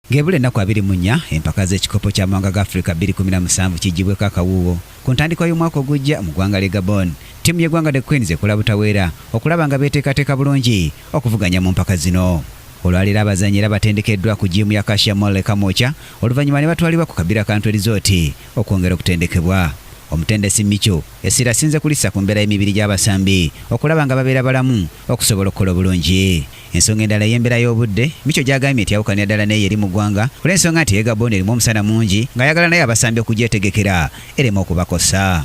Ng'ebula ennaku 24 empaka z'ekikopo ky'amawanga ga Africa 2017 kijjibweko akawuuwo ku ntandikwa y'omwaka ogujja mu ggwanga ly'e Gabon. Ttiimu y'eggwanga The Queens ekola butaweera okulaba nga beeteekateeka bulungi okuvuganya mu mpaka zino. Olwaleero abazannyi era batendekeddwa ku jjiimu ya Acacia Mall e Kamwokya oluvannyuma ne batwalibwa ku Kabira Country Resort okwongera okutendekebwa. Omutendesi Micho essira asinze kulissa ku mbeera y'emibiri gy'abasambi okulaba nga babeera balamu okusobola okukola obulungi. Ensonga endala y'embeera y'obudde Micho gy'agambye nti yawukanira ddala n'eyo eri mu ggwanga olw'ensonga nti Gabon erimu omusana mungi ng'ayagala naye abasambi okugyetegekera ereme okubakosa.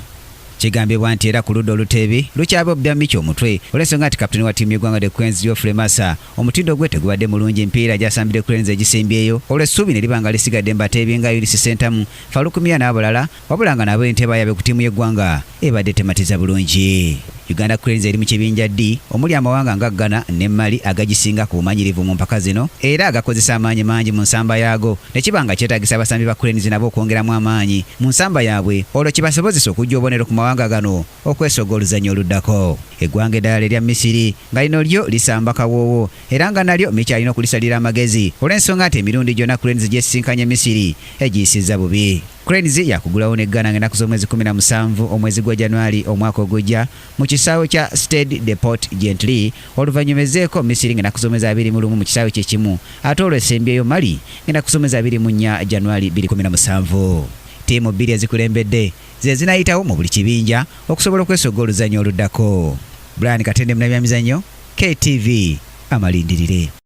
Kigambibwa nti era ku ludda oluteebi lukyaba obbya Micho omutwe olw'ensonga nti kapiteni wa ttiimu y'eggwanga The Queens Geoffrey Massa omutindo gwe tegubadde mulungi empiira gy'asambire Queens egisimbyeyo olw'essuubi ne liba nga lisigadde mbateebi nga Ulysses Sentamu, Falukumia n'abalala wabula nga nabo enteba yabe ku ttiimu y'eggwanga ebadde tematiza bulungi. Uganda Cranes eri mu kibinja D omuli amawanga nga Ghana ne Mali agagisinga ku bumanyirivu mu mpaka zino era agakozesa amaanyi mangi mu nsamba yaago ne kiba nga kyetaagisa abasambi ba Cranes nabo okwongeramu amaanyi mu nsamba yaabwe olwo kibasobozesa okujja obubonero ku mawanga gano okwesoga oluzannya oluddako. Eggwanga eddala erya Misiri nga lino lyo lisamba kawoowo era nga nalyo Micho alina okulisalira amagezi olw'ensonga nti emirundi gyonna Cranes gyesisinkanye Misiri egiyisizza bubi. Cranes yakugulawo ne Ghana ng'ennaku z'omwezi 17 omwezi gwa January omwaka ogujja mu kisaawe kya Stade de Port Gentil oluvannyuma ezzeeko Misiri ng'ennaku z'omwezi 21 mu kisaawe kye kimu ate olw'esembyeyo Mali ng'ennaku z'omwezi 24 January 2017. Ttiimu bbiri ezikulembedde ze zinayitawo mu buli kibinja okusobola okwesoga oluzannya oluddako. Brian Katende mu byamizannyo KTV amalindirire.